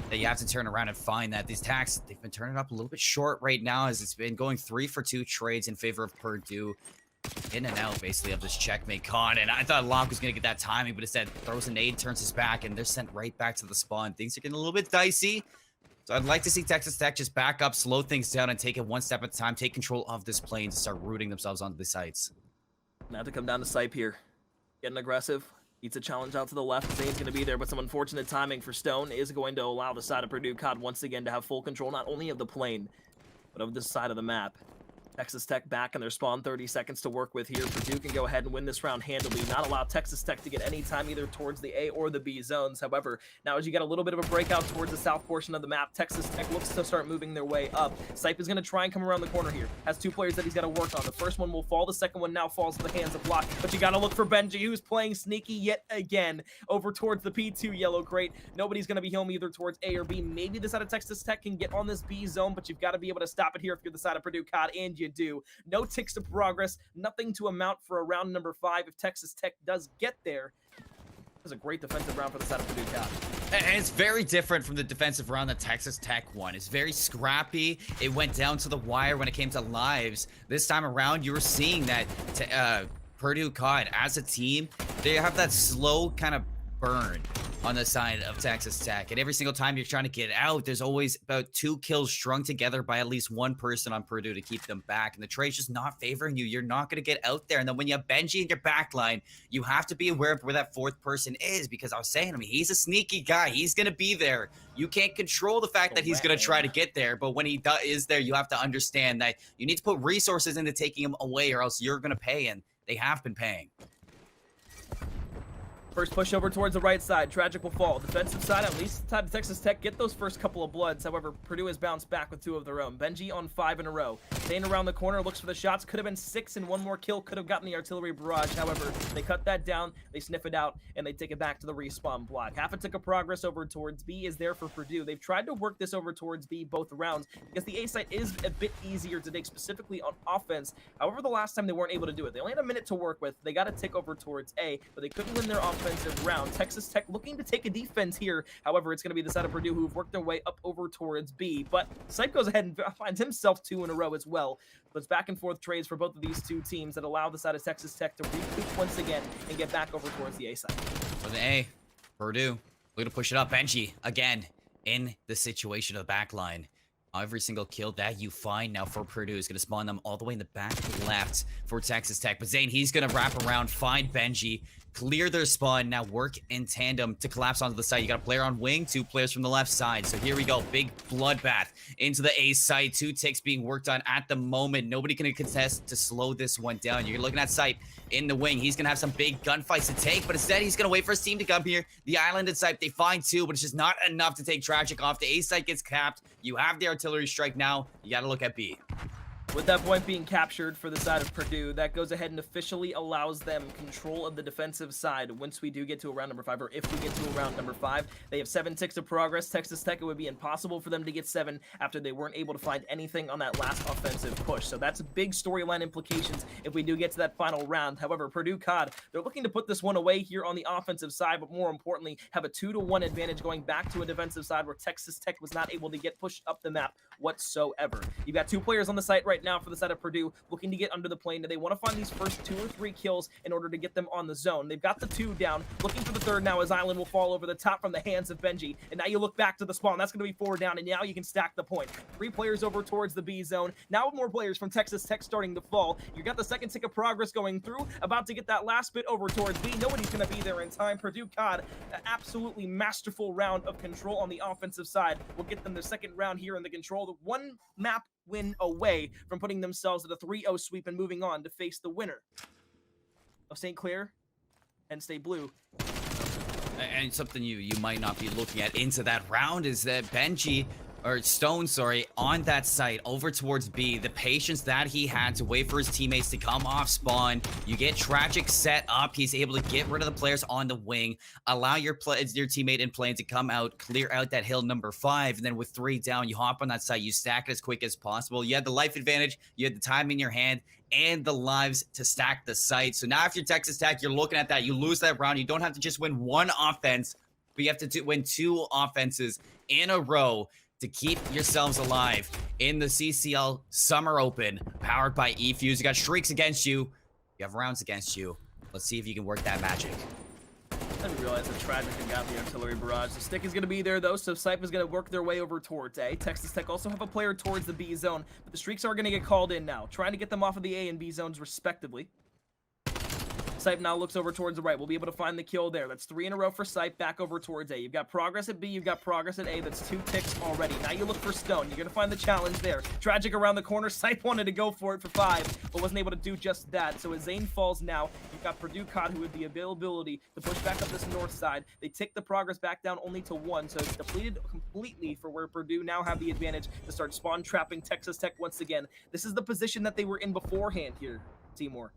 that you have to turn around and find that. These attacks, they've been turning up a little bit short right now, as it's been going 3 for 2 trades in favor of Purdue. In and out, basically, of this checkmate con. And I thought Locke was going to get that timing, but instead throws a nade, turns his back, and they're sent right back to the spawn. Things are getting a little bit dicey. So I'd like to see Texas Tech just back up, slow things down, and take it 1 step at a time, take control of this plane to start rooting themselves onto the sites. Now to come down to Sipe here. Getting aggressive. Eats a challenge out to the left. Zane's going to be there, but some unfortunate timing for Stone is going to allow the side of Purdue COD once again to have full control, not only of the plane, but of this side of the map. Texas Tech back in their spawn, 30 seconds to work with here. Purdue can go ahead and win this round handily, not allow Texas Tech to get any time either towards the A or the B zones. However, now as you get a little bit of a breakout towards the south portion of the map, Texas Tech looks to start moving their way up. Sipe is going to try and come around the corner here. Has 2 players that he's got to work on. The first one will fall. The second one now falls to the hands of Locke. But you got to look for Benji, who's playing sneaky yet again over towards the P2 yellow crate. Nobody's going to be home either towards A or B. Maybe the side of Texas Tech can get on this B zone, but you've got to be able to stop it here if you're the side of Purdue COD, and you do. No ticks of progress, nothing to amount for a round number 5 if Texas Tech does get there. It was a great defensive round for the side of Purdue COD. And it's very different from the defensive round that Texas Tech won. It's very scrappy. It went down to the wire when it came to lives. This time around, you were seeing that Purdue COD, as a team, they have that slow kind of burn on the side of Texas Tech. And every single time you're trying to get out, there's always about 2 kills strung together by at least 1 person on Purdue to keep them back. And the trade's just not favoring you. You're not going to get out there. And then when you have Benji in your back line, you have to be aware of where that 4th person is, because I was saying, he's a sneaky guy. He's going to be there. You can't control the fact that he's going to try to get there. But when he is there, you have to understand that you need to put resources into taking him away, or else you're going to pay. And they have been paying. First push over towards the right side. Tragic will fall. Defensive side, at least time to Texas Tech get those first couple of bloods. However, Purdue has bounced back with 2 of their own. Benji on 5 in a row. Zane around the corner, looks for the shots. Could have been 6, and 1 more kill. Could have gotten the artillery barrage. However, they cut that down. They sniff it out, and they take it back to the respawn block. Half a tick of progress over towards B is there for Purdue. They've tried to work this over towards B both rounds, because the A site is a bit easier to take, specifically on offense. However, the last time they weren't able to do it. They only had a minute to work with. They got a tick over towards A, but they couldn't win their offensive round. Texas Tech looking to take a defense here. However, it's going to be the side of Purdue who've worked their way up over towards B. But Sipe goes ahead and finds himself 2 in a row as well. So it's back and forth trades for both of these 2 teams that allow the side of Texas Tech to recoup once again and get back over towards the A side. For the A, Purdue, looking to push it up. Benji, again, in the situation of the back line. Every single kill that you find now for Purdue is going to spawn them all the way in the back left for Texas Tech. But Zane, he's going to wrap around, find Benji, clear their spawn, now work in tandem to collapse onto the site. You got a player on wing, 2 players from the left side. So here we go, big bloodbath into the A site. 2 ticks being worked on at the moment. Nobody can contest to slow this one down. You're looking at site in the wing. He's going to have some big gunfights to take, but instead he's going to wait for his team to come here. The islanded site, they find 2, but it's just not enough to take Tragic off. The A site gets capped. You have the artillery strike now. You got to look at B. With that point being captured for the side of Purdue, that goes ahead and officially allows them control of the defensive side once we do get to a round number 5, or if we get to a round number 5. They have 7 ticks of progress. Texas Tech, it would be impossible for them to get 7 after they weren't able to find anything on that last offensive push. So that's big storyline implications if we do get to that final round. However, Purdue COD, they're looking to put this one away here on the offensive side, but more importantly, have a 2-to-1 advantage going back to a defensive side where Texas Tech was not able to get pushed up the map whatsoever. You've got 2 players on the site right now for the side of Purdue looking to get under the plane, and they want to find these first 2 or 3 kills in order to get them on the zone. They've got the 2 down, looking for the 3rd now as Island will fall over the top from the hands of Benji, and now you look back to the spawn. That's going to be 4 down, and now you can stack the point. 3 players over towards the B zone. Now more players from Texas Tech starting to fall. You got the 2nd tick of progress going through, about to get that last bit over towards B. Nobody's going to be there in time. Purdue COD, an absolutely masterful round of control on the offensive side will get them their 2nd round here in the control. The 1 map win away from putting themselves at a 3-0 sweep and moving on to face the winner of St. Clair and Stay Blue. And something you might not be looking at into that round is that Benji, or Stone, sorry, on that site over towards B, the patience that he had to wait for his teammates to come off spawn. You get Tragic set up. He's able to get rid of the players on the wing, allow your teammate in plane to come out, clear out that hill number 5, and then with 3 down, you hop on that site, you stack it as quick as possible. You had the life advantage, you had the time in your hand, and the lives to stack the site. So now if you're Texas Tech, you're looking at that. You lose that round. You don't have to just win 1 offense, but you have to win 2 offenses in a row to keep yourselves alive in the CCL Summer Open, powered by eFuse. You got streaks against you. You have rounds against you. Let's see if you can work that magic. I didn't realize that Tragic had got the artillery barrage. The stick is going to be there, though, so Sype is going to work their way over towards A. Texas Tech also have a player towards the B zone, but the streaks are going to get called in now, trying to get them off of the A and B zones respectively. Sype now looks over towards the right. We'll be able to find the kill there. That's 3 in a row for Sype, back over towards A. You've got progress at B, you've got progress at A. That's 2 ticks already. Now you look for Stone. You're going to find the challenge there. Tragic around the corner. Sype wanted to go for it for 5, but wasn't able to do just that. So as Zane falls now, you've got Purdue COD who had the availability to push back up this north side. They tick the progress back down only to 1, so it's depleted completely for where Purdue now have the advantage to start spawn trapping Texas Tech once again. This is the position that they were in beforehand here, Seymour,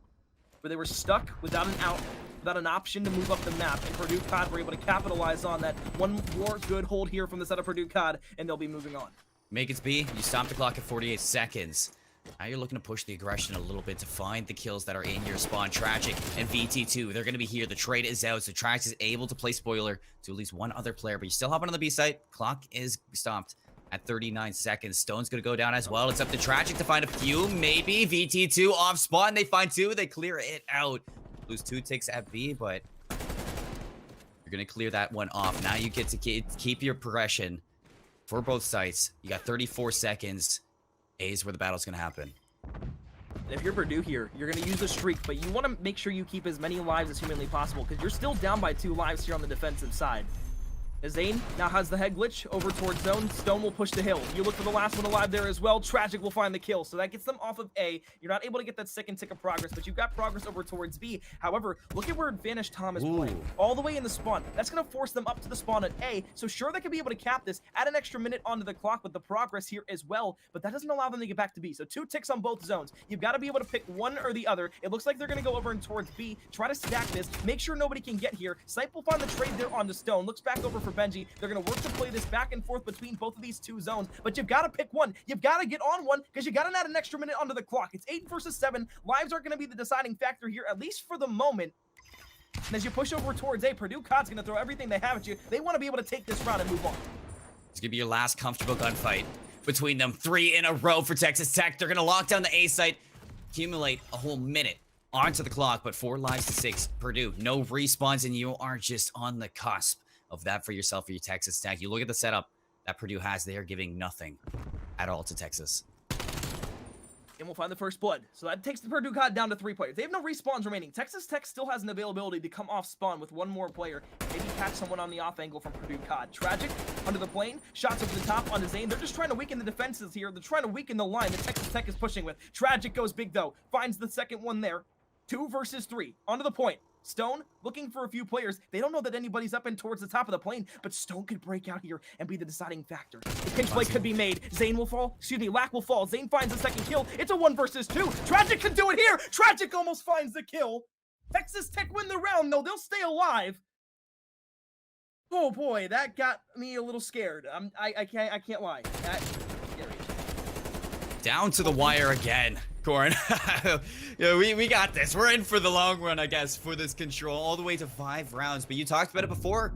where they were stuck without an out, without an option to move up the map, and Purdue COD were able to capitalize on that. One more good hold here from the side of Purdue COD, and they'll be moving on. Make it B. You stop the clock at 48 seconds. Now you're looking to push the aggression a little bit to find the kills that are in your spawn. Tragic and VT2, they're going to be here. The trade is out, so Tragic is able to play spoiler to at least 1 other player, but you still hopping on the B site. Clock is stopped at 39 seconds. Stone's going to go down as well. It's up to Tragic to find a few, maybe. VT2 off spawn. They find 2. They clear it out. Lose 2 ticks at B, but you're going to clear that one off. Now you get to keep your progression for both sites. You got 34 seconds. A is where the battle's going to happen. And if you're Purdue here, you're going to use a streak, but you want to make sure you keep as many lives as humanly possible, because you're still down by 2 lives here on the defensive side. As Zane now has the head glitch over towards zone, Stone will push the hill. You look for the last one alive there as well. Tragic will find the kill, so that gets them off of A. You're not able to get that 2nd tick of progress, but you've got progress over towards B. However, look at where Advantage Tom is playing. All the way in the spawn. That's going to force them up to the spawn at A, so sure, they could be able to cap this, add an extra minute onto the clock with the progress here as well, but that doesn't allow them to get back to B. So 2 ticks on both zones. You've got to be able to pick one or the other. It looks like they're going to go over and towards B, try to stack this, make sure nobody can get here. Sype will find the trade there onto Stone. Looks back over for Benji. They're going to work to play this back and forth between both of these 2 zones, but you've got to pick one. You've got to get on one, because you got to add an extra minute onto the clock. It's 8 versus 7. Lives aren't going to be the deciding factor here, at least for the moment. And as you push over towards A, Purdue COD's going to throw everything they have at you. They want to be able to take this round and move on. It's going to be your last comfortable gunfight between them. 3 in a row for Texas Tech. They're going to lock down the A site, accumulate a whole minute onto the clock, but 4 lives to 6. Purdue, no respawns, and you are just on the cusp of that for yourself, for your Texas Tech. You look at the setup that Purdue has, they are giving nothing. at all to Texas. And we'll find the first blood. So that takes the Purdue COD down to 3 players. They have no respawns remaining. Texas Tech still has an availability to come off spawn with one more player. Maybe catch someone on the off angle from Purdue COD. Tragic, under the plane, shots over the top onto Zane. They're just trying to weaken the defenses here. They're trying to weaken the line that Texas Tech is pushing with. Tragic goes big though. Finds the second one there. 2 versus 3. Onto the point. Stone looking for a few players. They don't know that anybody's up and towards the top of the plane, but Stone could break out here and be the deciding factor. The pinch play could be made. Zane will fall. Excuse me, Lack will fall. Zane finds the second kill. It's a 1 versus 2. Tragic can do it here. Tragic almost finds the kill. Texas Tech win the round though. They'll stay alive. Oh boy, that got me a little scared. I can't lie. That's scary. Down to the wire again, Corn. Yeah, we got this. We're in for the long run, I guess, for this control, all the way to 5 rounds. But you talked about it before.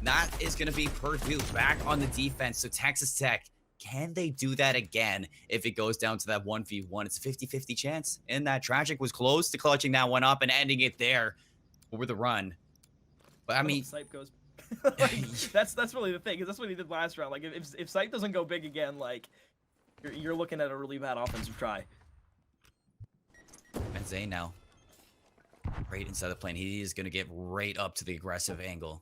That is going to be Purdue back on the defense. So Texas Tech, can they do that again if it goes down to that 1v1? It's a 50-50 chance. And that Tragic was close to clutching that one up and ending it there for the run. But I mean, Sipe goes. Like, that's really the thing, because that's what he did last round. Like if Sipe doesn't go big again, like you're looking at a really bad offensive try. And Zane now, right inside the plane. He is going to get right up to the aggressive angle.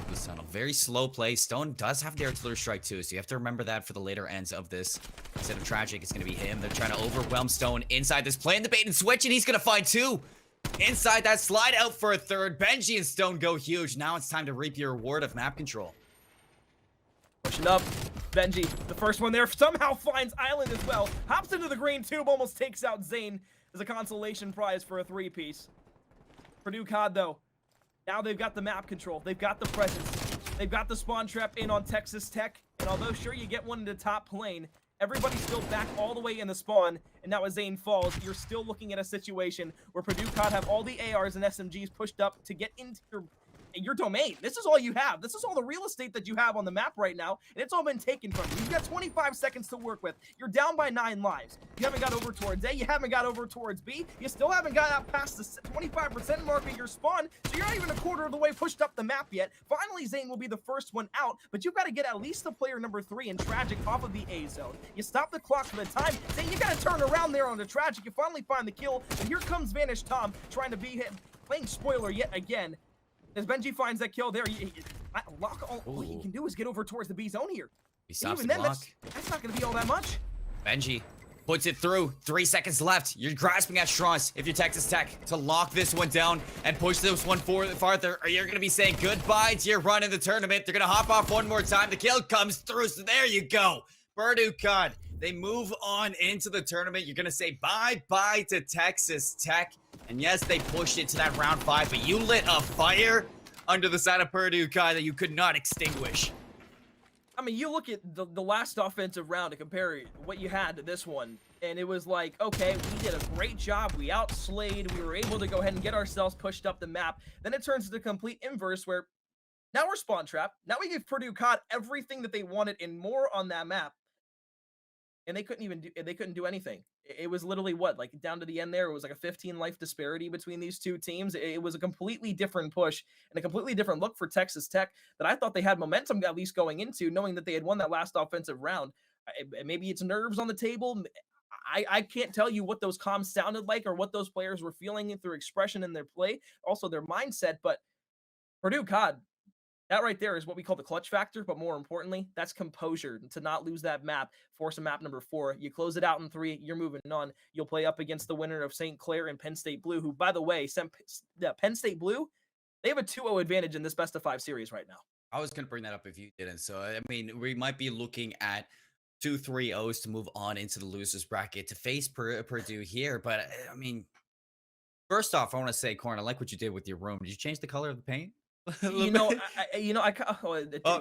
This tunnel, very slow play. Stone does have the artillery strike too, so you have to remember that for the later ends of this. Instead of Tragic, it's going to be him. They're trying to overwhelm Stone inside this plane. The bait and switch, and he's going to find 2. Inside that, slide out for a 3rd. Benji and Stone go huge. Now it's time to reap your reward of map control. Pushing up. Benji, the first one there, somehow finds Island as well. Hops into the green tube, almost takes out Zane as a consolation prize for a 3-piece. Purdue COD, though, now they've got the map control. They've got the presence. They've got the spawn trap in on Texas Tech. And although, sure, you get one in the top plane, everybody's still back all the way in the spawn. And now as Zane falls, you're still looking at a situation where Purdue COD have all the ARs and SMGs pushed up to get into your domain. This is all you have. This is all the real estate that you have on the map right now, and it's all been taken from you. You've got 25 seconds to work with. You're down by 9 lives. You haven't got over towards A. You haven't got over towards B. You still haven't got out past the 25% mark of your spawn, so you're not even a quarter of the way pushed up the map yet. Finally, Zane will be the first one out, but you've got to get at least the player number 3 and Tragic off of the A zone. You stop the clock for the time. Zane, you got to turn around there on the Tragic. You finally find the kill, and here comes Vanish Tom trying to beat him, playing spoiler yet again. As Benji finds that kill there, all he can do is get over towards the B zone here. He stops the then, clock. that's not going to be all that much. Benji puts it through. 3 seconds left. You're grasping at straws if you're Texas Tech to lock this one down and push this one farther, or you're going to be saying goodbye to your run in the tournament. They're going to hop off one more time. The kill comes through, so there you go. Purdue COD. They move on into the tournament. You're going to say bye-bye to Texas Tech. And yes, they pushed it to that round 5, but you lit a fire under the side of Purdue COD that you could not extinguish. I mean, you look at the last offensive round to compare what you had to this one, and it was like, okay, we did a great job. We outslayed. We were able to go ahead and get ourselves pushed up the map. Then it turns to the complete inverse where now we're spawn trapped. Now we give Purdue COD everything that they wanted and more on that map. And they couldn't do anything. It was literally what, like down to the end there, it was like a 15 life disparity between these two teams. It was a completely different push and a completely different look for Texas Tech that I thought they had momentum at least going into, knowing that they had won that last offensive round. Maybe it's nerves on the table. I can't tell you what those comms sounded like or what those players were feeling through expression in their play, also their mindset, but Purdue COD, that right there is what we call the clutch factor, but more importantly, that's composure to not lose that map, force a map number 4. You close it out in 3, you're moving on. You'll play up against the winner of St. Clair and Penn State Blue, who, by the way, Penn State Blue, they have a 2-0 advantage in this best-of-5 series right now. I was going to bring that up if you didn't. So, I mean, we might be looking at 2-3-0s to move on into the losers bracket to face Purdue here. But, I mean, first off, I want to say, Corn, I like what you did with your room. Did you change the color of the paint? It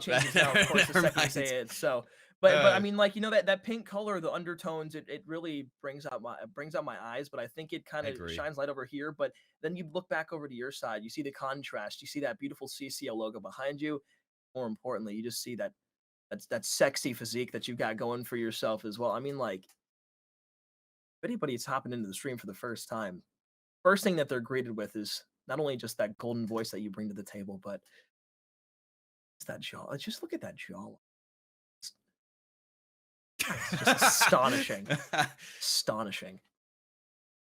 changes now, of course, the second you say it. So, but I mean, like, that pink color, the undertones, it really brings out my eyes. But I think it kind of shines light over here. But then you look back over to your side, you see the contrast, you see that beautiful CCL logo behind you. More importantly, you just see that sexy physique that you've got going for yourself as well. I mean, like, if anybody's hopping into the stream for the first time, first thing that they're greeted with is not only just that golden voice that you bring to the table, but it's that jaw. Just look at that jaw. It's just astonishing. Astonishing.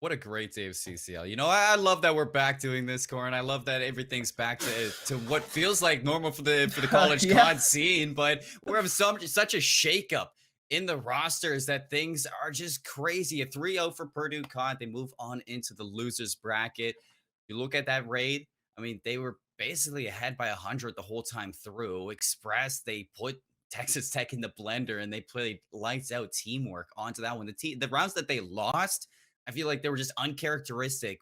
What a great day of CCL. You know, I love that we're back doing this, Corin. I love that everything's back to what feels like normal for the college Yeah. COD scene, but we're having such a shakeup in the rosters that things are just crazy. A 3-0 for Purdue COD. They move on into the losers bracket. You look at that raid, I mean, they were basically ahead by 100 the whole time through. Express, they put Texas Tech in the blender and they played lights out teamwork onto that one. The rounds that they lost, I feel like they were just uncharacteristic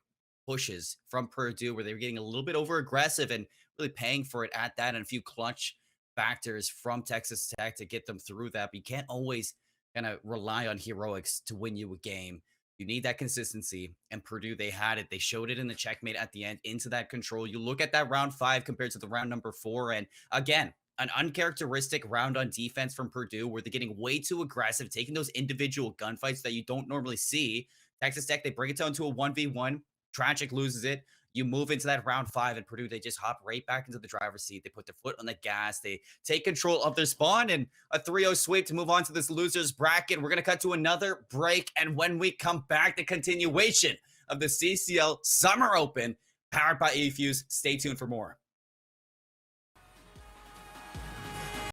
pushes from Purdue where they were getting a little bit over aggressive and really paying for it at that, and a few clutch factors from Texas Tech to get them through that. But you can't always kind of rely on heroics to win you a game. You need that consistency. And Purdue, they had it. They showed it in the checkmate at the end into that control. You look at that round 5 compared to the round number 4. And again, an uncharacteristic round on defense from Purdue where they're getting way too aggressive, taking those individual gunfights that you don't normally see. Texas Tech, they bring it down to a 1v1. Tragic loses it. You move into that round 5, and Purdue, they just hop right back into the driver's seat. They put their foot on the gas. They take control of their spawn, and a 3-0 sweep to move on to this losers bracket. We're going to cut to another break, and when we come back, the continuation of the CCL Summer Open powered by eFuse. Stay tuned for more.